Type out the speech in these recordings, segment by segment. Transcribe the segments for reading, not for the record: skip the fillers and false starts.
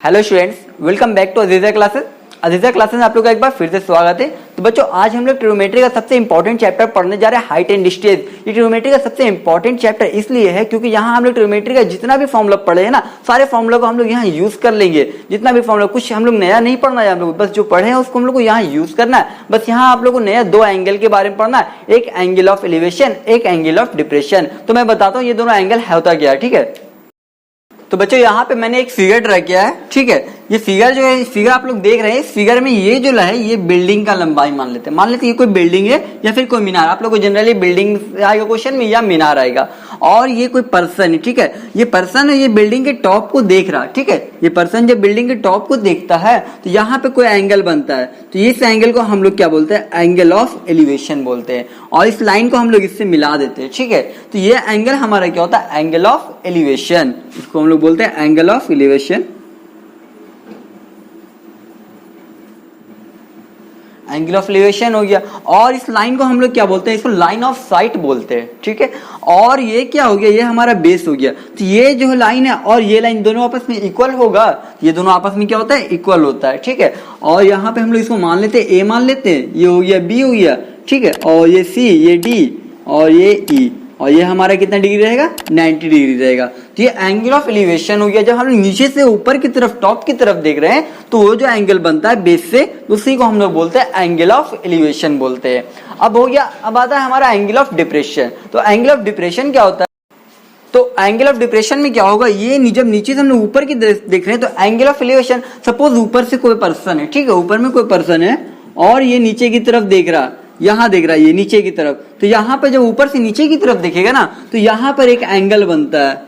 Hello students, welcome back to Aziza classes. Aziza classes में आप लोग का एक बार फिर से स्वागत है। तो बच्चों, आज हम लोग ट्रिग्नोमेट्री का सबसे इंपॉर्टेंट चैप्टर पढ़ने जा रहे हैं, हाइट एंड डिस्टेंस। ये ट्रिग्नोमेट्री का सबसे इंपॉर्टेंट चैप्टर इसलिए है क्योंकि यहाँ हम लोग ट्रिग्नोमेट्री का जितना भी फॉर्मूला पढ़े हैं ना, सारे फॉर्मूला को हम लोग यहाँ यूज कर लेंगे। जितना भी फॉर्मूला, कुछ हम लोग नया नहीं पढ़ना है, हम लोग बस जो पढ़े हैं उसको हम लोग को यहाँ यूज करना है। बस यहाँ आप लोग को नया दो एंगल के बारे में पढ़ना है, एक एंगल ऑफ एलिवेशन, एक एंगल ऑफ डिप्रेशन। तो मैं बताता हूँ ये दोनों एंगल होता क्या है, ठीक है। तो बच्चों, यहाँ पे मैंने एक फिगर ड्रा किया है, ठीक है। ये फिगर जो है, फिगर आप लोग देख रहे हैं, इस फिगर में ये जो है ये बिल्डिंग का लंबाई मान लेते हैं ये कोई बिल्डिंग है या फिर कोई मीनार। आप लोग को जनरली बिल्डिंग आएगा क्वेश्चन में या मीनार आएगा। और ये कोई पर्सन है, ठीक है। ये पर्सन है, ये बिल्डिंग के टॉप को देख रहा है, ठीक है। ये पर्सन जब बिल्डिंग के टॉप को देखता है तो यहाँ पे कोई एंगल बनता है। तो इस एंगल को हम लोग क्या बोलते हैं? एंगल ऑफ एलिवेशन बोलते हैं। और इस लाइन को हम लोग इससे मिला देते हैं, ठीक है। तो ये एंगल हमारा क्या होता है? Angle of elevation. इसको हम लोग बोलते हैं angle of elevation. Angle of elevation हो गया। और इस लाइन को हम लोग क्या बोलते हैं? इसको लाइन ऑफ साइट बोलते हैं, ठीक है। और ये क्या हो गया? ये हमारा बेस हो गया। तो ये जो लाइन है और ये लाइन दोनों आपस में इक्वल होगा। ये दोनों आपस में क्या होता है? इक्वल होता है, ठीक है। और यहाँ पे हम लोग इसको मान लेते हैं, ए मान लेते हैं। ये हो गया बी हो गया, ठीक है। और ये सी, ये डी और ये ई। और ये हमारा कितना डिग्री रहेगा? 90 डिग्री रहेगा। तो ये एंगल ऑफ एलिवेशन हो गया। जब हम नीचे से ऊपर की तरफ, टॉप की तरफ देख रहे हैं तो वो जो एंगल बनता है बेस से, उसी को हम लोग बोलते हैं एंगल ऑफ एलिवेशन बोलते हैं। अब हो गया, अब आता है हमारा एंगल ऑफ डिप्रेशन। तो एंगल ऑफ डिप्रेशन क्या होता है? तो एंगल ऑफ डिप्रेशन में क्या होगा? ये जब नीचे से हम लोग ऊपर की देख रहे हैं तो एंगल ऑफ एलिवेशन, सपोज ऊपर से कोई पर्सन है, ठीक है। ऊपर में कोई पर्सन है और ये नीचे की तरफ देख रहा, यहां देख रहा है, ये नीचे की तरफ। तो यहां पर जब ऊपर से नीचे की तरफ देखेगा ना तो यहां पर एक एंगल बनता है,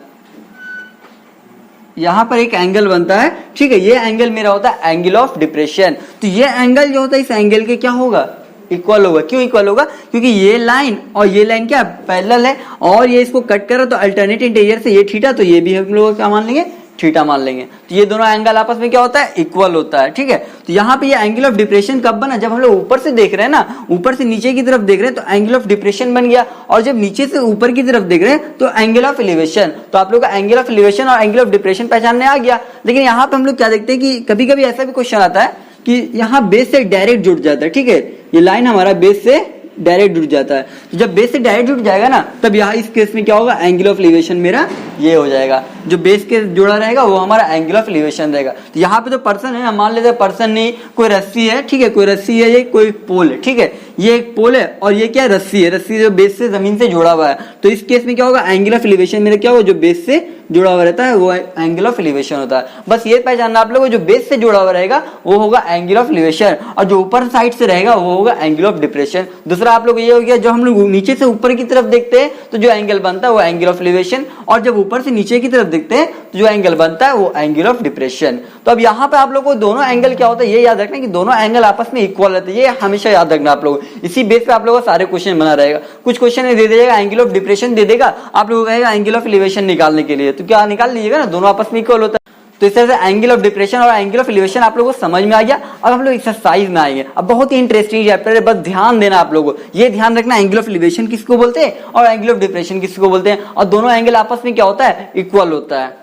यहां पर एक एंगल बनता है, ठीक है। ये एंगल मेरा होता है एंगल ऑफ डिप्रेशन। तो ये एंगल जो होता है इस एंगल के क्या होगा? इक्वल होगा। क्यों इक्वल होगा? क्योंकि ये लाइन और ये लाइन क्या पैरेलल है और ये इसको कट करा तो अल्टरनेट इंटीरियर से ये थीटा, तो ये भी हम लोग क्या मान लेंगे? थीटा मान लेंगे। तो ये दोनों एंगल आपस में क्या होता है? इक्वल होता है, ठीक है। तो यहाँ पे ये एंगल ऑफ डिप्रेशन कब बना? जब हम लोग ऊपर से देख रहे हैं ना, ऊपर से नीचे की तरफ देख रहे हैं तो एंगल ऑफ डिप्रेशन बन गया। और जब नीचे से ऊपर की तरफ देख रहे हैं तो एंगल ऑफ एलिवेशन। तो आप लोग का एंगल ऑफ एलिवेशन और एंगल ऑफ डिप्रेशन पहचानने आ गया। लेकिन यहाँ पे हम लोग क्या देखते हैं कि कभी कभी ऐसा भी क्वेश्चन आता है कि यहाँ बेस से डायरेक्ट जुड़ जाता है, ठीक है। ये लाइन हमारा बेस से डायरेक्ट जुड़ जाता है। तो जब बेस से डायरेक्ट जुड़ जाएगा ना, तब यहाँ इस केस में क्या होगा? एंगल ऑफ एलिवेशन मेरा ये हो जाएगा। जो बेस के जुड़ा रहेगा वो हमारा एंगल ऑफ एलिवेशन रहेगा। तो यहाँ पे जो पर्सन है, मान लेते हैं पर्सन नहीं, कोई रस्सी है, ठीक है। कोई रस्सी है, ये कोई पोल है, ठीक है। ये एक पोल है और ये क्या? रस्सी है। रस्सी जो बेस से जमीन से जुड़ा हुआ है। तो इस केस में क्या होगा? एंगल ऑफ एलिवेशन मेरा क्या होगा? जो बेस से जुड़ा हुआ रहता है वो एंगल ऑफ एलिवेशन होता है। बस ये पहचानना आप लोगों को, जो बेस से जुड़ा हुआ रहेगा वो होगा एंगल ऑफ एलिवेशन और जो ऊपर साइड से रहेगा वो होगा एंगल ऑफ डिप्रेशन। दूसरा आप लोग ये हो गया, जो हम लोग नीचे से ऊपर की तरफ देखते हैं तो जो एंगल बनता है वो एंगल ऑफ एलिवेशन, और जब ऊपर से नीचे की तरफ देखते हैं तो जो एंगल बनता है वो एंगल ऑफ डिप्रेशन। तो अब यहाँ पे आप लोगों को दोनों एंगल क्या होता है ये याद रखना कि दोनों एंगल आपस में इक्वल रहते हैं। ये हमेशा याद रखना आप लोग। इसी बेस पे आप लोगों को सारे क्वेश्चन बना रहेगा। कुछ क्वेश्चन दे देगा एंगल ऑफ डिप्रेशन दे देगा, आप लोगों को कहेगा एंगल ऑफ एलिवेशन निकालने के लिए, तो क्या निकाल लीजिएगा ना, दोनों आपस में इक्वल होता है। तो इस तरह से एंगल ऑफ डिप्रेशन और एंगल ऑफ एलिवेशन आप लोगों को समझ में आ गया। अब हम लोग एक्सरसाइज में आएंगे। अब बहुत ही इंटरेस्टिंग चैप्टर है, बस ध्यान देना आप लोगों को। ये ध्यान रखना एंगल ऑफ एलिवेशन किसको बोलते हैं और एंगल ऑफ डिप्रेशन किसको बोलते हैं, और दोनों एंगल आपस में क्या होता है? इक्वल होता है।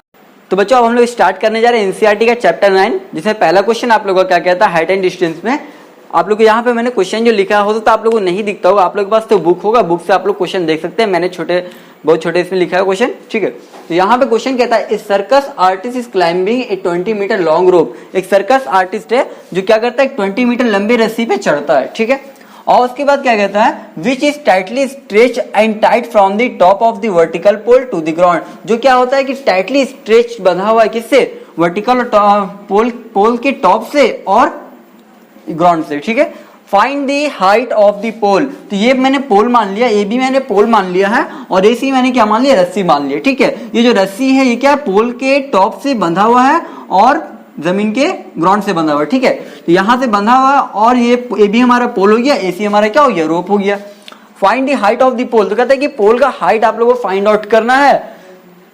तो बच्चों, अब हम लोग स्टार्ट करने जा रहे हैं एनसीईआरटी का चैप्टर 9, जिसमें पहला क्वेश्चन आप लोगों का क्या कहता है? हाइट एंड डिस्टेंस में आप लोग को यहाँ पे मैंने क्वेश्चन जो लिखा हो तो आप लोगों को नहीं दिखता होगा, आप लोग के पास तो बुक होगा, बुक से आप लोग क्वेश्चन देख सकते हैं। मैंने बहुत छोटे इसमें लिखा है क्वेश्चन, ठीक है। तो यहाँ पे क्वेश्चन कहता है, circus artist is climbing a 20 metre long rope. एक सर्कस आर्टिस्ट है जो क्या करता है? 20 मीटर लंबी रस्सी पे चढ़ता है, ठीक है। और उसके बाद क्या कहता है? Which is tightly stretch and tight from the top of the vertical pole to the ground. जो क्या होता है कि टाइटली स्ट्रेच बंधा हुआ है, किससे? वर्टिकल पोल के टॉप से और ग्राउंड से, ठीक है। Find the height of the pole. तो ये मैंने पोल मान लिया, ए भी मैंने पोल मान लिया है और ए सी मैंने क्या मान लिया? रस्सी मान लिया, ठीक है। ये जो रस्सी है ये क्या? पोल के टॉप से बंधा हुआ है और जमीन के ग्राउंड से बंधा हुआ है, ठीक है। तो यहां से बंधा हुआ है और ये ए भी हमारा पोल हो गया, ए सी हमारा क्या हो गया? रोप हो गया। Find the height of the pole. तो कहता है कि पोल का हाइट आप लोगों को फाइंड आउट करना है।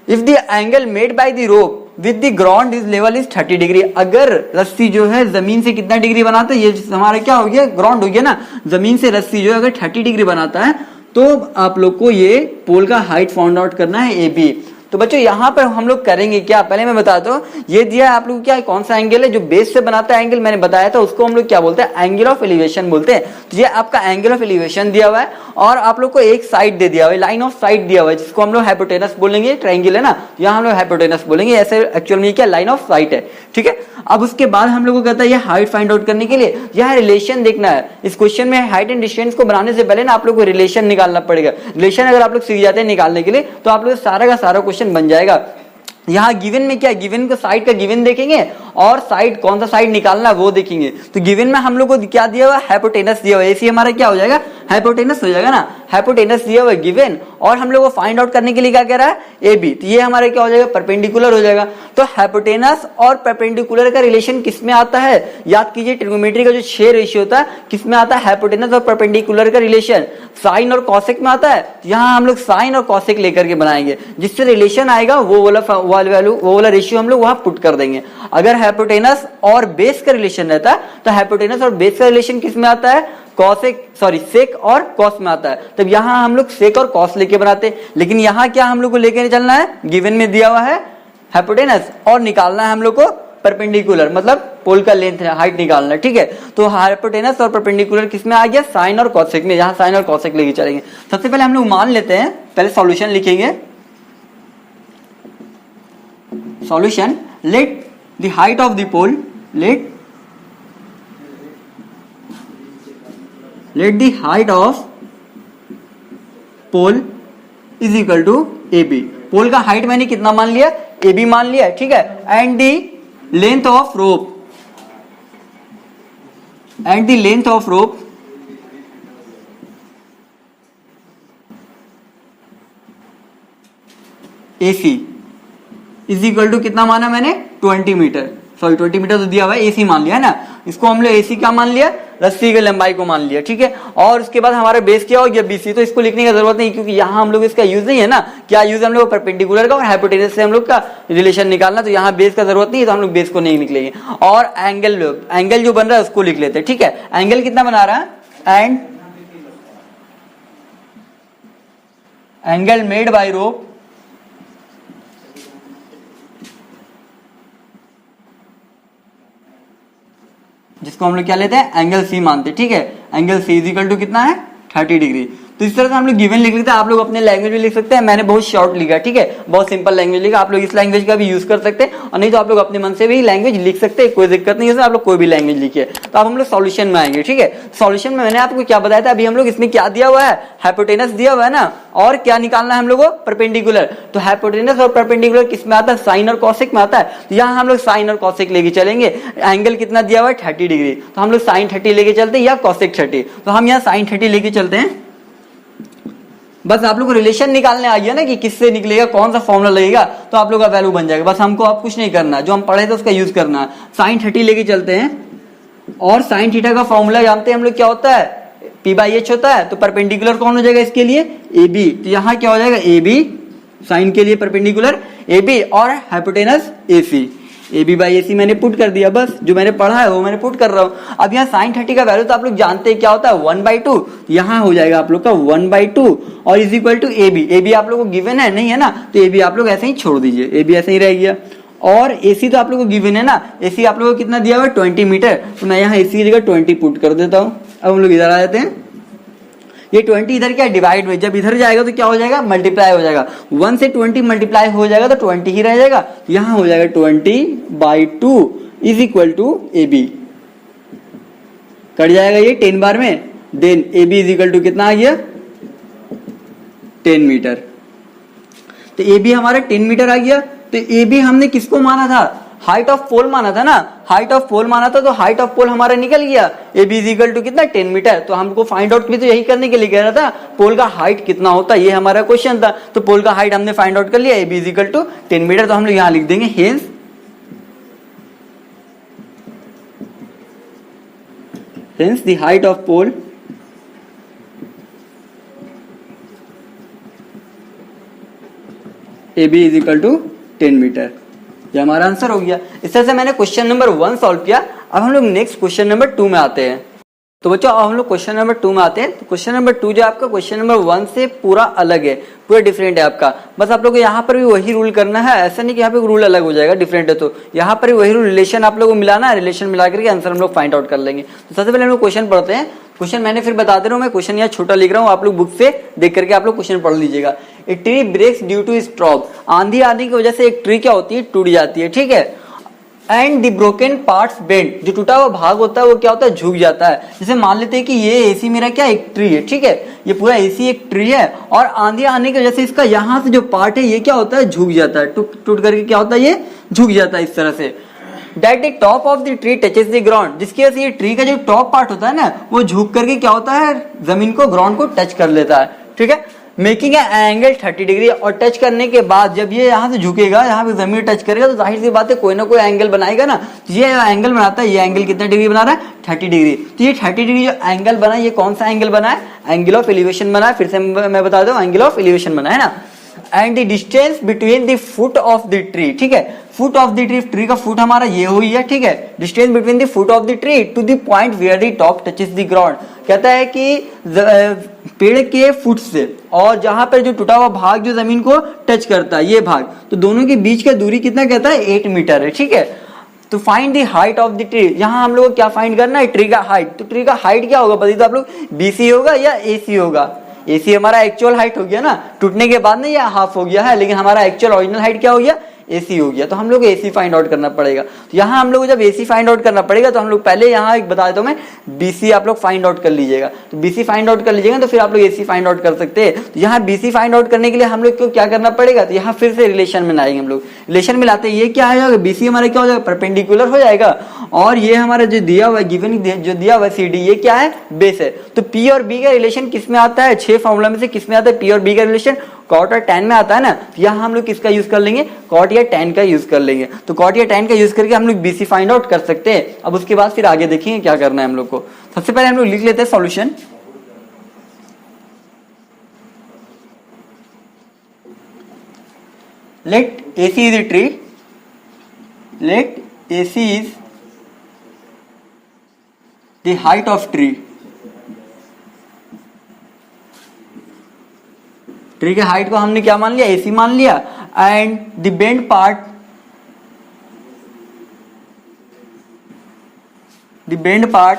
If the angle made by the rope with the ground is level is 30 degree. अगर रस्सी जो है जमीन से कितना डिग्री बनाता है? ये हमारा क्या हो गया? ग्राउंड हो गया ना। जमीन से रस्सी जो है अगर 30 डिग्री बनाता है तो आप लोग को ये पोल का हाइट फाइंड आउट करना है, ए बी। तो बच्चों यहाँ पर हम लोग करेंगे क्या, पहले मैं बताता हूँ। ये दिया है आप लोग क्या, कौन सा एंगल है जो बेस से बनाता है एंगल, मैंने बताया था उसको हम लोग क्या बोलते हैं, एंगल ऑफ एलिवेशन बोलते हैं। तो ये आपका एंगल ऑफ एलिवेशन दिया हुआ है और आप लोग को एक साइड दे दिया हुआ है, लाइन ऑफ साइड दिया हुआ है, जिसको हम लोग हाइपोटेनस बोलेंगे। ट्रायंगल है ना, यहाँ हम लोग हाइपोटेनस बोलेंगे, ऐसे एक्चुअल में क्या लाइन ऑफ साइट है, ठीक है। अब उसके बाद हम लोग को कहता है ये हाइट फाइंड आउट करने के लिए यह रिलेशन देखना है। इस क्वेश्चन में हाइट एंड डिस्टेंस को बनाने से पहले ना आप लोग को रिलेशन निकालना पड़ेगा। रिलेशन अगर आप लोग सीख जाते हैं निकालने के लिए तो आप लोग सारा का सारा क्वेश्चन बन जाएगा। यहाँ गिवन में क्या, गिवन को साइड का गिवन देखेंगे और साइड कौन सा साइड निकालना वो देखेंगे। तो गिवन में हम लोग को क्या दिया हुआ है, हाइपोटेनस दिया हुआ है, ऐसे हमारा क्या हो जाएगा, हाइपोटेनस हो जाएगा ना। हाइपोटेनस दिया हुआ है गिवन, और हम लोग को फाइंड आउट करने के लिए क्या कह रहा है, ए बी। तो ये हमारा क्या हो जाएगा, परपेंडिकुलर हो जाएगा। तो हाइपोटेनस और परपेंडिकुलर का रिलेशन किसमें आता है, याद कीजिए ट्रिग्नोमेट्री का जो 6 रेशियो होता है किसमें आता है, हाइपोटेनस और परपेंडिकुलर का रिलेशन साइन और कॉसेक में आता है। यहाँ हम लोग साइन और कॉसेक लेकर के बनाएंगे, जिससे रिलेशन आएगा वो वाला रेशियो हम लोग वहां पुट कर देंगे। अगर हाइपोटेनस और बेस का रिलेशन रहता है तो हाइपोटेनस और बेस का रिलेशन किस में आता है, सेक और कॉस में आता है। तब यहाँ हम लोग सेक और कॉस लेके बनाते हैं। लेकिन यहाँ क्या हम लोग को लेके चलना है, गिवन में दिया हुआ है हाइपोटेनस और निकालना है हम लोग को परपेंडिकुलर, मतलब पोल का लेंथ है, हाइट निकालना है, ठीक है। तो हाइपोटेनस और परपेंडिकुलर किसमें आ गया, साइन और कॉसेक में। यहाँ साइन और कॉसेक लेके चलेंगे। सबसे पहले हम लोग मान लेते हैं, पहले सॉल्यूशन लिखेंगे। Solution, let the height of the pole, let the height of pole is equal to AB। Pole का हाइट मैंने कितना मान लिया, AB मान लिया, ठीक है। And the length of rope, AC is equal to कितना माना मैंने, 20 मीटर, सॉरी 20 मीटर तो दिया हुआ है, AC मान लिया है ना। इसको हम लोग AC क्या मान लिया, रस्सी की लंबाई को मान लिया, ठीक है। और उसके बाद हमारा बेस क्या हो गया, BC। तो इसको लिखने की जरूरत नहीं, क्योंकि यहाँ हम लोग इसका यूज नहीं है ना। क्या यूज हम लोग परपेंडिकुलर का और हाइपोटेनस से हम लोग का रिलेशन निकालना, तो यहाँ बेस का जरूरत नहीं है, तो हम लोग बेस को नहीं निकलेंगे। और एंगल जो बन रहा है उसको लिख लेते हैं, ठीक है। एंगल कितना बना रहा है, एंड एंगल मेड बाय रोप जिसको हम लोग क्या लेते हैं, एंगल सी मानते हैं, ठीक है। Angle C is equal to कितना है, 30 डिग्री। तो इस तरह से हम लोग गिवन लिख लेते हैं। आप लोग अपने लैंग्वेज में लिख सकते हैं, मैंने बहुत शॉर्ट लिखा, ठीक है, बहुत सिंपल लैंग्वेज लिखा। आप लोग इस लैंग्वेज का भी यूज कर सकते हैं, और नहीं तो आप लोग अपने मन से भी लैंग्वेज लिख सकते हैं, कोई दिक्कत नहीं है। आप लोग कोई भी लैंग्वेज लिखिए। तो अब हम लोग सॉल्यूशन में आएंगे, ठीक है। सॉल्यूशन में मैंने आपको क्या बताया था, अभी हम लोग इसमें क्या दिया हुआ है, हाइपोटेनस दिया हुआ है ना, और क्या निकालना है हम लोग को, परपेंडिकुलर। तो हाइपोटेनस और परपेंडिकुलर किस में आता है, साइन और कॉसेक में आता है। तो यहाँ हम लोग साइन और कॉसेक लेके चलेंगे। एंगल कितना दिया हुआ है, 30 डिग्री, तो हम लोग साइन 30 लेके चलते हैं, या कॉसेक 30। तो हम यहाँ साइन 30 लेके चलते हैं। बस आप लोग को रिलेशन निकालने आ गया ना कि किससे निकलेगा, कौन सा फॉर्मूला लगेगा, तो आप लोग का वैल्यू बन जाएगा। बस हमको अब कुछ नहीं करना, जो हम पढ़े थे उसका यूज करना है। साइन 30 लेके चलते हैं, और साइन थीटा का फॉर्मूला जानते हैं हम लोग क्या होता है, P/H होता है। तो परपेंडिकुलर कौन हो जाएगा इसके लिए, AB। तो यहाँ क्या हो जाएगा, AB, साइन के लिए परपेंडिकुलर AB, और हाइपोटेनस AC। AB/AC मैंने पुट कर दिया, बस जो मैंने पढ़ा है वो मैंने पुट कर रहा हूँ। अब यहाँ साइन 30 का वैल्यू तो आप लोग जानते हैं क्या होता है, 1/2। यहाँ हो जाएगा आप लोग का 1/2, और इज इक्वल टू AB आप लोग को गिवन है नहीं है ना, तो AB आप लोग ऐसे ही छोड़ दीजिए, AB ऐसे ही रह गया। और AC तो आप लोग को गिवन है ना, AC आप लोग को कितना दिया हुआ है, 20 मीटर। तो मैं यहाँ AC की जगह 20 पुट कर देता हूँ। अब हम लोग इधर आ जाते हैं, ये 20 इधर क्या डिवाइड में, जब इधर जाएगा तो क्या हो जाएगा, मल्टीप्लाई हो जाएगा। 1 से 20 मल्टीप्लाई हो जाएगा तो 20 ही रह जाएगा। यहां हो जाएगा 20/2 is equal to AB। Cut जाएगा ये 10 बार में, then AB is equal to कितना आ गया, 10 मीटर। तो AB हमारा 10 मीटर आ गया। तो AB हमने किसको माना था, हाइट ऑफ पोल माना था ना, हाइट ऑफ पोल माना था। तो हाइट ऑफ पोल हमारा निकल गया, AB इज इक्वल टू कितना, 10 मीटर। तो हमको फाइंड आउट भी तो यही करने के लिए कह रहा था, पोल का हाइट कितना होता है, ये हमारा क्वेश्चन था। तो पोल का हाइट हमने फाइंड आउट कर लिया, AB is equal to 10 metre. तो हम लोग यहां लिख देंगे hence the height of pole AB is equal to 10 metre. ये हमारा आंसर हो गया। इस तरह से मैंने क्वेश्चन नंबर 1 सॉल्व किया। अब हम लोग नेक्स्ट क्वेश्चन नंबर 2 में आते हैं। तो बच्चों अब हम लोग क्वेश्चन नंबर 2 में आते हैं। तो क्वेश्चन नंबर 2 जो आपका क्वेश्चन नंबर 1 से पूरा अलग है, पूरा डिफरेंट है आपका। बस आप लोग को यहाँ पर भी वही रूल करना है, ऐसा नहीं कि यहाँ पे रूल अलग हो जाएगा, डिफरेंट है तो यहाँ पर भी वही रूल, रिलेशन आप लोग को मिलाना है, रिलेशन मिला करके आंसर हम लोग फाइंड आउट कर लेंगे। तो सबसे पहले हम लोग क्वेश्चन पढ़ते हैं। क्वेश्चन मैंने फिर बता दे रहा हूँ, मैं क्वेश्चन यहाँ छोटा लिख रहा हूँ, आप लोग बुक से देख करके आप लोग क्वेश्चन पढ़ लीजिएगा। A tree breaks due to stroke, आंधी आने की वजह से एक ट्री क्या होती है, टूट जाती है, ठीक है। And the broken parts bend, जो टूटा हुआ भाग होता है वो क्या होता है, झुक जाता है। जैसे मान लेते हैं कि ये एसी मेरा क्या एक ट्री है, ठीक है, ये पूरा एसी एक ट्री है और आंधी आने की वजह से इसका यहाँ से जो पार्ट है ये क्या होता है, झुक जाता है, टूट करके क्या होता है, ये झुक जाता है इस तरह से। That the top of the tree touches the ground, जिसकी वजह से ये ट्री का जो टॉप पार्ट होता है ना वो झुक करके क्या होता है, जमीन को, ग्राउंड को टच कर लेता है, ठीक है। मेकिंग एंगल 30 डिग्री, और टच करने के बाद जब ये यहाँ से झुकेगा, यहाँ पे जमीन टच करेगा तो जाहिर सी बात है कोई ना कोई एंगल बनाएगा ना। तो ये एंगल बनाता है, ये एंगल कितना डिग्री बना रहा है, 30 डिग्री। तो ये 30 डिग्री जो एंगल बना है ये कौन सा एंगल बना है, एंगल ऑफ एलिवेशन बना है। फिर से मैं बता दूं, एंगल ऑफ एलिवेशन बना है ना। And the distance between the foot of the tree, ठीक है, foot of the tree, tree का फुट हमारा ये हुई है, ठीक है। Distance between the foot of the tree to the point where the top touches the ground, कहता है कि पेड़ के फुट से और जहां पर जो टूटा हुआ भाग जो जमीन को टच करता है ये भाग, तो दोनों के बीच का दूरी कितना कहता है, 8 मीटर है, ठीक है। तो find the height of the tree, यहाँ हम लोग को क्या फाइंड करना है, ट्री का हाइट। तो ट्री का हाइट क्या होगा बताइए तो आप लोग, BC होगा या AC होगा। AC हमारा एक्चुअल हाइट हो गया ना, टूटने के बाद ना ये हाफ हो गया है, लेकिन हमारा एक्चुअल ओरिजिनल हाइट क्या हो गया, AC हो गया। तो हम लोग AC फाइंड आउट करना पड़ेगा। तो यहाँ हम लोग जब AC फाइंड आउट करना पड़ेगा तो हम लोग पहले यहाँ एक बता देता हूँ मैं, BC आप लोग फाइंड आउट कर लीजिएगा। तो BC फाइंड आउट कर लीजिएगा तो फिर आप लोग AC फाइंड आउट कर सकते हैं। तो यहाँ BC फाइंड आउट करने के लिए हम लोग को क्या करना पड़ेगा, तो यहाँ फिर से रिलेशन मिलाएंगे हम लोग। रिलेशन मिलाते ये क्या आ जाएगा, BC हमारा क्या हो जाएगा, परपेंडिकुलर हो जाएगा, और ये हमारा जो दिया हुआ गिवन जो दिया हुआ CD ये क्या है, बेस है। तो P और B का रिलेशन किस में आता है, 6 फॉर्मूला में से किस में आता है, P और B का रिलेशन कॉट और tan में आता है ना। तो यहाँ हम लोग किसका यूज कर लेंगे, कॉट या tan का यूज कर लेंगे। तो कॉट या tan का यूज करके हम लोग BC फाइंड आउट कर सकते हैं। अब उसके बाद फिर आगे देखेंगे क्या करना है हम लोग को। सबसे पहले हम लोग लिख लेते हैं solution. Let AC is a tree, let AC is the height of tree, tree के हाइट को हमने क्या मान लिया, AC मान लिया। And the bend part, the bend part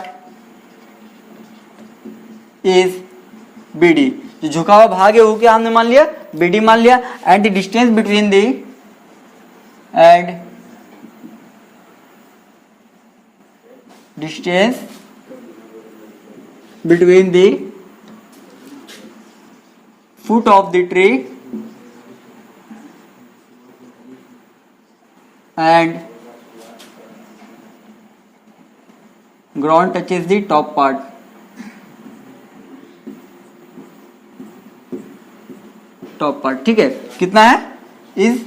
is BD, जो झुका हुआ भाग है वो क्या हमने मान लिया, BD मान लिया। And the distance between the, and distance between the foot of the tree and ground touches the top part, top part, ठीक है। कितना है, is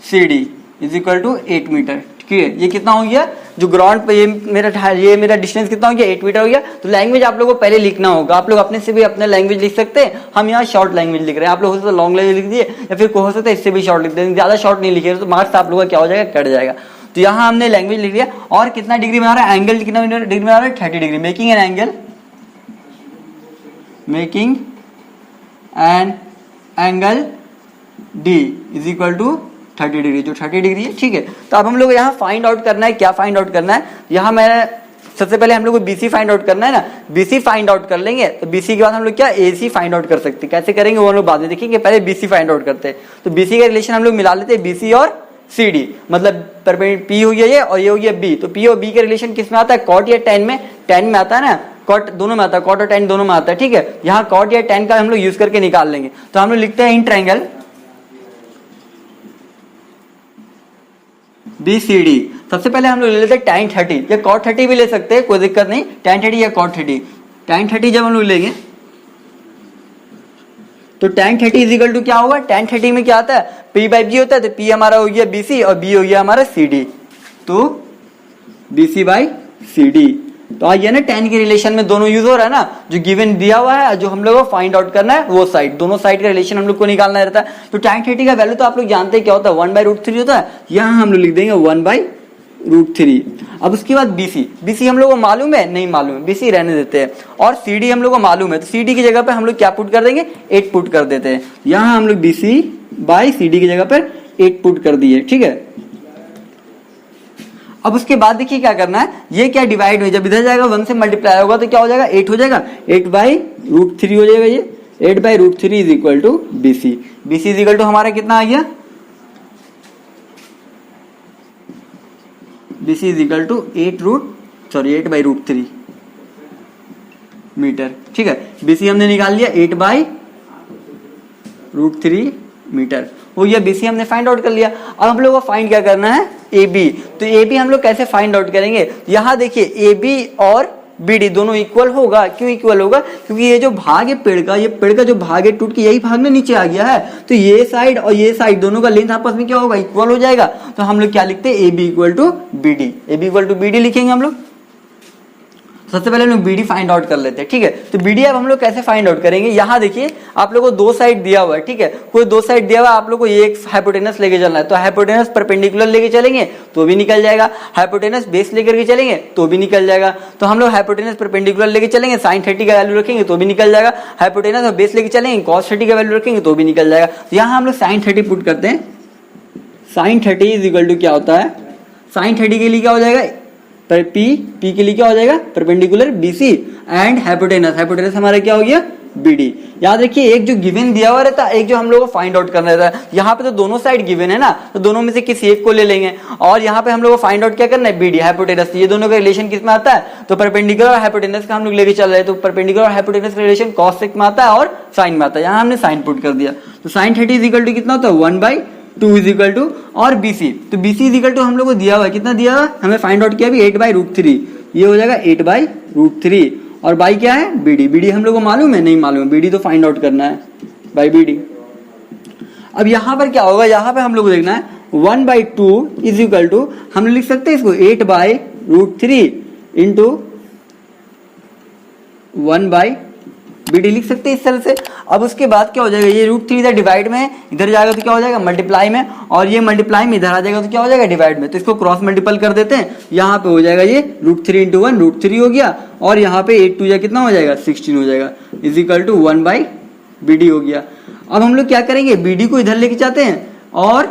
CD is equal to 8 metre, ठीक है। ये कितना हो गया, जो ग्राउंड पे ये मेरा डिस्टेंस कितना हो गया, 8 मीटर हो गया। तो लैंग्वेज आप लोगों को पहले लिखना होगा, आप लोग अपने से भी अपना लैंग्वेज लिख सकते हैं। हम यहाँ शॉर्ट लैंग्वेज लिख रहे हैं, आप लोग हो सकता है लॉन्ग लैंग्वेज लिख दिए, या फिर हो सकता है इससे भी शॉर्ट लिख दें, ज्यादा शॉर्ट नहीं लिखे तो मार्क्स आप लोगों का क्या हो जाएगा, कट जाएगा। तो यहाँ हमने लैंग्वेज लिख लिया। और कितना डिग्री बना रहा है, एंगल कितना डिग्री बना रहा है, 30 degree. Making an angle, making an angle D is equal to 30 degree, जो 30 डिग्री है, ठीक है। तो अब हम लोग यहाँ फाइंड आउट करना है, क्या फाइंड आउट करना है, यहाँ मैं सबसे पहले हम लोग को BC फाइंड आउट करना है ना। BC फाइंड आउट कर लेंगे तो BC के बाद हम लोग क्या AC फाइंड आउट कर सकते हैं। कैसे करेंगे वो हम लोग बाद में देखेंगे, पहले BC फाइंड आउट करते हैं। तो BC का रिलेशन हम लोग मिला लेते हैं, BC और CD, मतलब P हो गया ये और ये हो गया B। तो P और B का रिलेशन किस में आता है, कॉट या tan में, tan में आता है ना, कॉट दोनों में आता है, कॉट और tan दोनों में आता है, ठीक है। यहाँ कॉट या tan का हम लोग यूज करके निकाल लेंगे। तो हम लोग लिखते हैं इन ट्रायंगल BCD। सबसे पहले हम लोग ले लेते हैं tan 30 या cot 30 भी ले सकते हैं, कोई दिक्कत नहीं, tan 30 या cot 30। tan 30 जब हम लोग लेंगे तो tan 30 इज इक्वल टू क्या होगा, tan 30 में क्या आता है, P/B होता है। तो P हमारा हो गया BC और B हो गया हमारा CD, तो BC/CD। तो आइए ना, tan के रिलेशन में दोनों यूज हो रहा है ना, जो गिवन दिया हुआ है जो हम लोग को फाइंड आउट करना है वो साइड, दोनों साइड का रिलेशन हम लोग को निकालना रहता है। तो tan 30 का वैल्यू तो आप लोग जानते हैं क्या होता है, 1/√3 होता है। यहाँ हम लोग लिख देंगे 1/√3, √3। अब उसके बाद BC हम लोग को मालूम है, नहीं मालूम है, BC रहने देते हैं। और CD हम लोग को मालूम है, तो CD की जगह पे हम लोग क्या पुट कर देंगे, 8 पुट कर देते हैं। यहां हम लोग BC/CD की जगह पर 8 पुट कर दिए, ठीक है। अब उसके बाद देखिए क्या करना है, ये क्या डिवाइड में जब इधर जाएगा 1 से मल्टीप्लाई होगा तो क्या हो जाएगा, 8 हो जाएगा, 8/√3 हो जाएगा, ये 8/√3 is equal to BC। BC is equal to हमारा कितना आ गया, BC is equal to 8/√3 metre, ठीक है। BC हमने निकाल लिया 8/√3 मीटर हो गया, BC हमने फाइंड आउट कर लिया। अब हम लोग को फाइंड क्या करना है, AB। तो AB हम लोग कैसे फाइंड आउट करेंगे, यहां देखिए AB और BD दोनों इक्वल होगा। क्यों इक्वल होगा, क्योंकि ये जो भाग है पेड़ का, ये पेड़ का जो भाग है टूट के यही भाग में नीचे आ गया है, तो ये साइड और ये साइड दोनों का लेंथ आपस में क्या होगा, इक्वल हो जाएगा। तो हम लोग क्या लिखते हैं, AB equal to BD, AB equal to BD लिखेंगे हम लोग। सबसे पहले हम लोग BD फाइंड आउट कर लेते हैं, ठीक है। तो BD अब हम लोग कैसे फाइंड आउट करेंगे, यहाँ देखिए आप लोगों को 2 साइड दिया हुआ है, ठीक है। कोई 2 साइड दिया हुआ है, आप लोग को ये एक हाइपोटेनस लेके चलना है, तो हाइपोटेनस परपेंडिकुलर लेके चलेंगे तो भी निकल जाएगा, हाइपोटेनस बेस लेकर के चलेंगे तो भी निकल जाएगा। तो हम लोग हाइपोटेनस परपेंडिकुलर लेके चलेंगे, sin 30 का वैल्यू रखेंगे तो भी निकल जाएगा, हाइपोटेनस और बेस लेके चलेंगे cos 30 का वैल्यू रखेंगे तो भी निकल जाएगा। तो यहाँ हम लोग sin 30 पुट करते हैं, sin 30 इज इक्वल टू क्या होता है, sin 30 के लिए क्या हो जाएगा, पर P के लिए क्या हो जाएगा, परपेंडिकुलर BC एंड हाइपोटेनस हमारा क्या हो गया, BD। याद रखिए एक जो गिवन दिया हुआ रहता है, एक जो हम लोग को फाइंड आउट करना रहता है। यहाँ पे तो दोनों साइड गिवन है ना, तो दोनों में से किसी एक को ले लेंगे, और यहाँ पे हम लोग को फाइंड आउट क्या करना है, BD हाइपोटेनस। ये दोनों का रिलेशन किस में आता है, तो परपेंडिकुलर और हाइपोटेनस का हम लोग लेके चल रहे हैं, तो परपेंडिकुलर और हाइपोटेनस का रिलेशन cos में आता है और sin में आता है। यहाँ हमने sin पुट कर दिया, तो sin 30 इज इक्वल टू कितना होता है, 1/2 इज इक्वल टू, और BC, तो BC इज इक्वल टू हम लोग को दिया हुआ है, कितना दिया हुआ है, हमें फाइंड आउट किया भी 8/√3, ये हो जाएगा 8/√3, और बाई क्या है, BD हम लोग को मालूम है, नहीं मालूम है, BD तो फाइंड आउट करना है बाई BD। अब यहाँ पर क्या होगा, यहाँ पे हम लोग को देखना है 1/2 इज इक्वल टू, हम लिख सकते हैं इसको 8/√3 इंटू 1/BD लिख सकते हैं इस तरह से। अब उसके बाद क्या हो जाएगा, ये √3 इधर डिवाइड में, इधर जाएगा तो क्या हो जाएगा, मल्टीप्लाई में, और ये मल्टीप्लाई में इधर आ जाएगा तो क्या हो जाएगा, डिवाइड में। तो इसको क्रॉस मल्टीपल कर देते हैं, यहाँ पे हो जाएगा ये √3 इंटू 1 √3 हो गया, और यहाँ पे 8 2 कितना हो जाएगा, 16 हो जाएगा, इज इक्वल टू 1/BD हो गया। अब हम लोग क्या करेंगे, BD को इधर लेके जाते हैं, और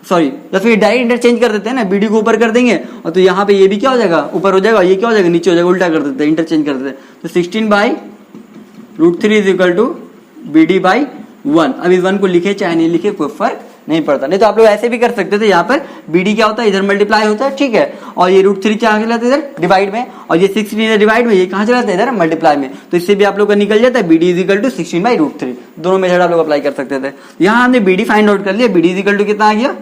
सॉरी या फिर डायरेक्ट इंटरचेंज कर देते हैं ना, BD को ऊपर कर देंगे, और तो यहाँ पे ये भी क्या हो जाएगा, ऊपर हो जाएगा, ये क्या हो जाएगा, नीचे हो जाएगा, उल्टा कर देते हैं, इंटरचेंज कर देते हैं। तो 16/√3 इज इक्वल टू BD/1। अब इस 1 को लिखे चाहे नहीं लिखे कोई फर्क नहीं पड़ता, नहीं तो आप लोग ऐसे भी कर सकते थे, यहाँ पर BD क्या होता है, इधर मल्टीप्लाई होता है, ठीक है, और ये √3 क्या चलाते हैं इधर डिवाइड में, और ये 16 इधर डिवाइड में, ये कहाँ चलाते हैं, इधर मल्टीप्लाई में। तो इससे भी आप लोग का निकल जाता है BD इज इक्वल टू 16/√3, दोनों मेथड आप लोग अप्लाई कर सकते थे। यहाँ हमने BD फाइंड आउट कर लिया, BD इज इक्वल टू कितना आ गया,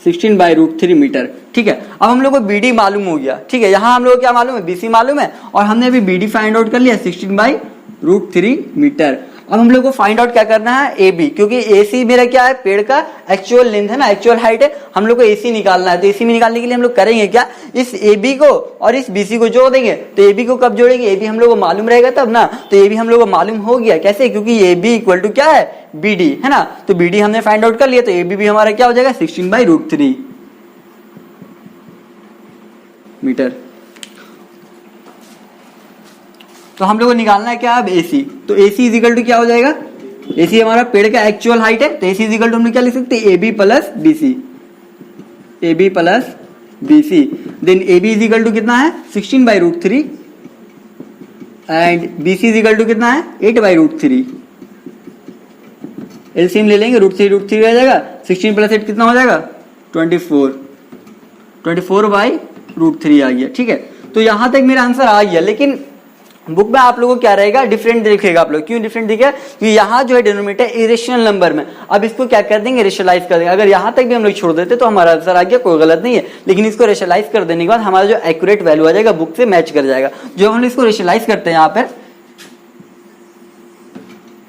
16/√3 मीटर, ठीक है। अब हम लोग को BD मालूम हो गया, ठीक है। यहाँ हम लोग को क्या मालूम है, BC मालूम है, और हमने अभी BD फाइंड आउट कर लिया 16/√3 मीटर। अब हम लोग को फाइंड आउट क्या करना है, AB, क्योंकि AC मेरा क्या है, पेड़ का एक्चुअल लेंथ है ना, एक्चुअल हाइट है, हम लोग को AC निकालना है। तो AC में निकालने के लिए हम लोग करेंगे क्या, इस AB को और इस BC को जोड़ देंगे। तो AB को कब जोड़ेंगे, AB हम लोग को मालूम रहेगा तब ना, तो AB हम लोग को मालूम हो गया कैसे, क्योंकि AB इक्वल टू क्या है, BD है ना, तो BD हमने फाइंड आउट कर लिया, तो AB भी हमारा क्या हो जाएगा, 16/√3 मीटर। तो हम लोग को निकालना है क्या, अब AC, तो AC इज इक्वल टू क्या हो जाएगा, AC हमारा पेड़ का एक्चुअल हाइट है, तो AC इज इक्वल टू हम क्या लिख सकते हैं, AB plus BC, AB plus BC, then AB is equal to कितना है, 16/√3, and BC is equal to कितना है, 8/√3। एलसीएम ले लेंगे, √3 रह जाएगा, 16 प्लस 8 कितना हो जाएगा, 24/√3 आ गया, ठीक है। तो यहां तक मेरा आंसर आ गया, लेकिन बुक में आप लोगों को क्या रहेगा, डिफरेंट दिखेगा। आप लोग क्यों डिफरेंट दिखेगा, क्योंकि यहाँ जो है डिनोमिनेटर इरेशनल नंबर में, अब इसको क्या कर देंगे, रेशनलाइज कर देंगे। अगर यहाँ तक भी हम लोग छोड़ देते तो हमारा आंसर आ गया, कोई गलत नहीं है, लेकिन इसको रेशनलाइज कर देने के बाद हमारा जो एक्यूरेट वैल्यू आ जाएगा बुक से मैच कर जाएगा। जो हम इसको रेशनलाइज करते हैं यहाँ पर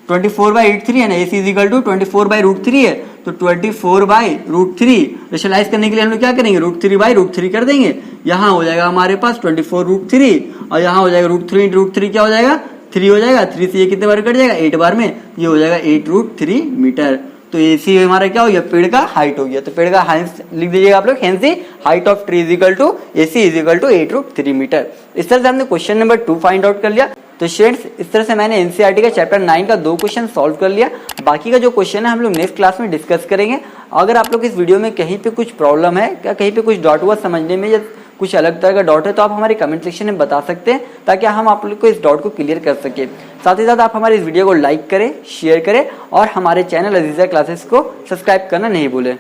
24/83 है ना, AC इज इक्वल टू 24/√3 है, तो 24/√3 रेशनलाइज करने के लिए हम लोग क्या करेंगे, √3/√3 कर देंगे। यहाँ हो जाएगा हमारे पास 24√3, और यहाँ हो जाएगा √3 √3 क्या हो जाएगा, 3 हो जाएगा, 3 से ये कितने बार कट जाएगा, 8 बार में, ये हो जाएगा 8√3 मीटर। तो एसी हमारा क्या हो गया, पेड़ का हाइट हो गया। तो पेड़ का हाइट लिख दीजिएगा आप लोग, hence the height of tree is equal to AC is equal to 8√3 metre. इस तरह से हमने क्वेश्चन नंबर 2 फाइंड आउट कर लिया। तो स्टूडेंट्स इस तरह से मैंने एनसीईआरटी का चैप्टर 9 का 2 क्वेश्चन सॉल्व कर लिया। बाकी का जो क्वेश्चन है हम लोग नेक्स्ट क्लास में डिस्कस करेंगे। अगर आप लोग इस वीडियो में कहीं पे कुछ प्रॉब्लम है, क्या कहीं पे कुछ डॉट हुआ समझने में या कुछ अलग तरह का डॉट है, तो आप हमारे कमेंट सेक्शन में बता सकते हैं, ताकि हम आप लोग को इस डॉट को क्लियर कर सके। साथ ही साथ आप हमारे इस वीडियो को लाइक करें, शेयर करें और हमारे चैनल अजीजा क्लासेस को सब्सक्राइब करना नहीं भूलें।